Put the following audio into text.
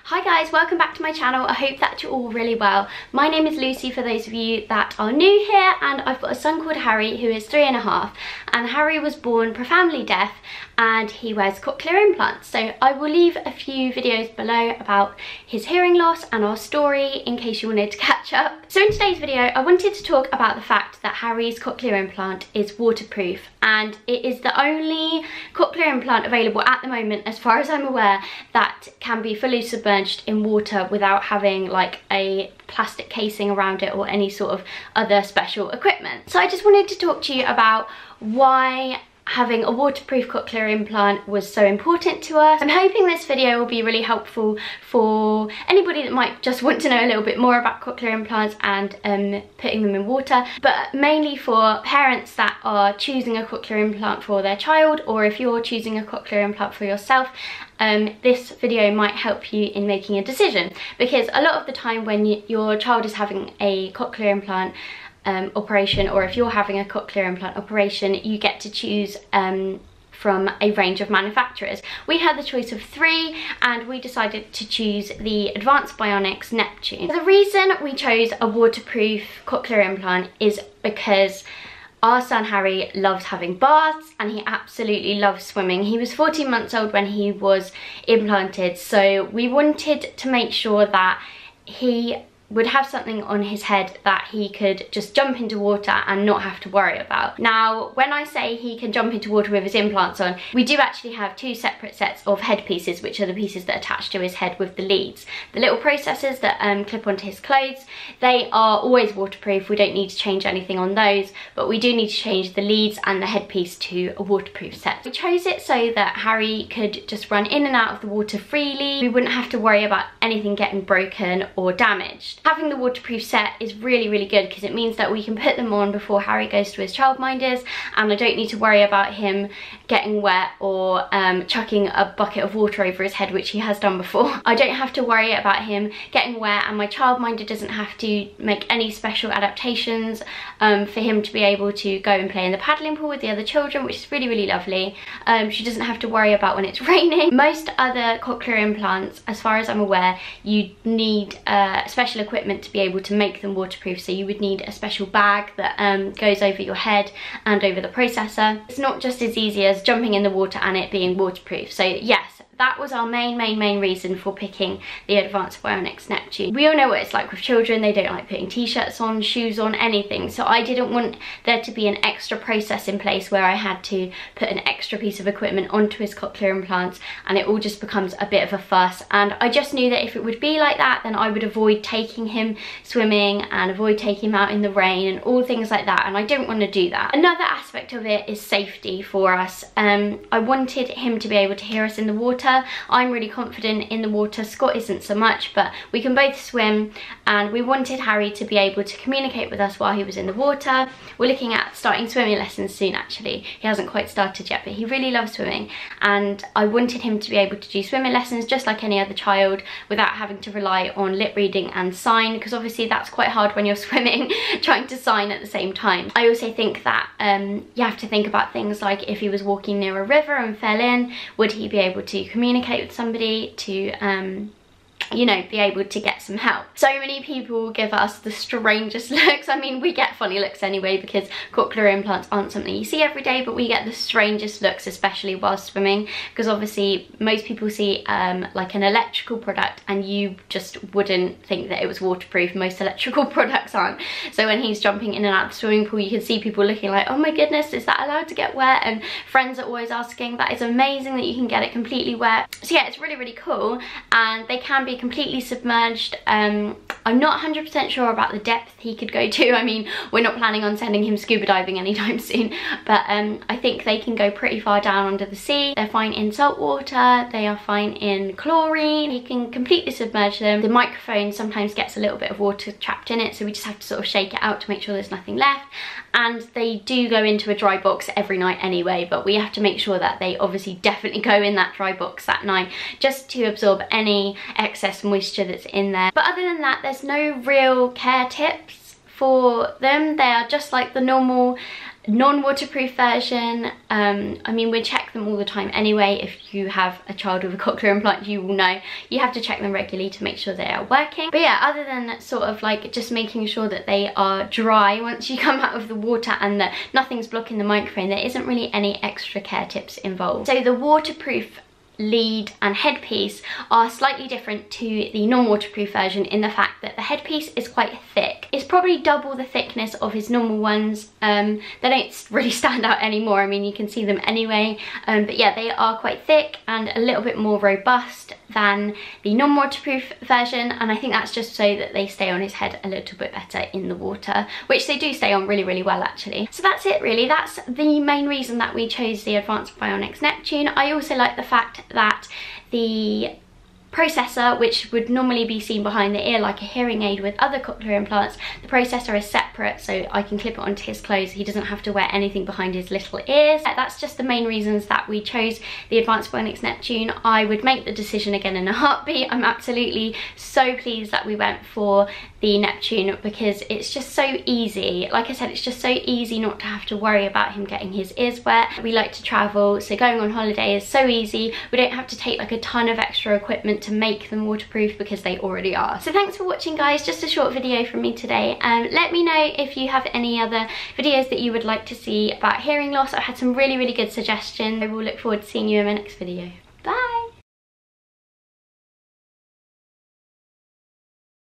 Hi guys, welcome back to my channel. I hope that you're all really well. My name is Lucy for those of you that are new here, and I've got a son called Harry who is 3.5, and Harry was born profoundly deaf and he wears cochlear implants. So I will leave a few videos below about his hearing loss and our story in case you wanted to catch up. So in today's video I wanted to talk about the fact that Harry's cochlear implant is waterproof, and it is the only cochlear implant available at the moment, as far as I'm aware, that can be fully submerged in water without having like a plastic casing around it or any sort of other special equipment. So I just wanted to talk to you about why having a waterproof cochlear implant was so important to us. I'm hoping this video will be really helpful for anybody that might just want to know a little bit more about cochlear implants and putting them in water, but mainly for parents that are choosing a cochlear implant for their child, or if you're choosing a cochlear implant for yourself. This video might help you in making a decision, because a lot of the time when your child is having a cochlear implant operation, or if you're having a cochlear implant operation, you get to choose from a range of manufacturers. We had the choice of 3 and we decided to choose the Advanced Bionics Neptune. The reason we chose a waterproof cochlear implant is because our son Harry loves having baths and he absolutely loves swimming. He was 14 months old when he was implanted, so we wanted to make sure that he would have something on his head that he could just jump into water and not have to worry about. Now, when I say he can jump into water with his implants on, we do actually have 2 separate sets of head pieces, which are the pieces that attach to his head with the leads. The little processors that clip onto his clothes, they are always waterproof. We don't need to change anything on those, but we do need to change the leads and the headpiece to a waterproof set. We chose it so that Harry could just run in and out of the water freely. We wouldn't have to worry about anything getting broken or damaged. Having the waterproof set is really good, because it means that we can put them on before Harry goes to his childminders, and I don't need to worry about him getting wet or chucking a bucket of water over his head, which he has done before. I don't have to worry about him getting wet, and my childminder doesn't have to make any special adaptations for him to be able to go and play in the paddling pool with the other children, which is really lovely. She doesn't have to worry about when it's raining. Most other cochlear implants, as far as I'm aware, you need special equipment to be able to make them waterproof. So you would need a special bag that goes over your head and over the processor. It's not just as easy as jumping in the water and it being waterproof. So yes, that was our main reason for picking the Advanced Bionics Neptune. We all know what it's like with children. They don't like putting t-shirts on, shoes on, anything. So I didn't want there to be an extra process in place where I had to put an extra piece of equipment onto his cochlear implants and it all just becomes a bit of a fuss. And I just knew that if it would be like that, then I would avoid taking him swimming and avoid taking him out in the rain and all things like that, and I didn't want to do that. Another aspect of it is safety for us. I wanted him to be able to hear us in the water. I'm really confident in the water. Scott isn't so much, but we can both swim, and we wanted Harry to be able to communicate with us while he was in the water. We're looking at starting swimming lessons soon actually. He hasn't quite started yet, but he really loves swimming, and I wanted him to be able to do swimming lessons just like any other child without having to rely on lip reading and sign, because obviously that's quite hard when you're swimming, trying to sign at the same time. I also think that you have to think about things like if he was walking near a river and fell in, would he be able to communicate with somebody to you know, be able to get some help. So many people give us the strangest looks. I mean, we get funny looks anyway because cochlear implants aren't something you see every day, but we get the strangest looks, especially while swimming, because obviously most people see like an electrical product and you just wouldn't think that it was waterproof. Most electrical products aren't. So when he's jumping in and out of the swimming pool, you can see people looking like, oh my goodness, is that allowed to get wet? And friends are always asking, that is amazing that you can get it completely wet. So yeah, it's really cool, and they can be completely submerged. I'm not 100% sure about the depth he could go to. I mean, we're not planning on sending him scuba diving anytime soon, but I think they can go pretty far down under the sea. They're fine in salt water, they are fine in chlorine. He can completely submerge them. The microphone sometimes gets a little bit of water trapped in it, so we just have to sort of shake it out to make sure there's nothing left. And they do go into a dry box every night anyway, but we have to make sure that they obviously definitely go in that dry box that night just to absorb any excess moisture that's in there. But other than that, there's no real care tips for them. They are just like the normal non-waterproof version, I mean, we check them all the time anyway. If you have a child with a cochlear implant, you will know you have to check them regularly to make sure they are working. But yeah, other than sort of like just making sure that they are dry once you come out of the water and that nothing's blocking the microphone, there isn't really any extra care tips involved. So the waterproof lead and headpiece are slightly different to the non-waterproof version in the fact that the headpiece is quite thick. It's probably double the thickness of his normal ones. They don't really stand out anymore, I mean you can see them anyway, but yeah, they are quite thick and a little bit more robust than the non-waterproof version, and I think that's just so that they stay on his head a little bit better in the water, which they do stay on really, really well actually. So that's it really, that's the main reason that we chose the Advanced Bionics Neptune. I also like the fact that the processor, which would normally be seen behind the ear like a hearing aid with other cochlear implants, the processor is separate, so I can clip it onto his clothes. He doesn't have to wear anything behind his little ears. That's just the main reasons that we chose the Advanced Bionics Neptune. I would make the decision again in a heartbeat. I'm absolutely so pleased that we went for the Neptune because it's just so easy. Like I said, it's just so easy not to have to worry about him getting his ears wet. We like to travel, so going on holiday is so easy. We don't have to take like a ton of extra equipment to make them waterproof because they already are. So thanks for watching guys, just a short video from me today. Let me know if you have any other videos that you would like to see about hearing loss. I've had some really, really good suggestions. I will look forward to seeing you in my next video.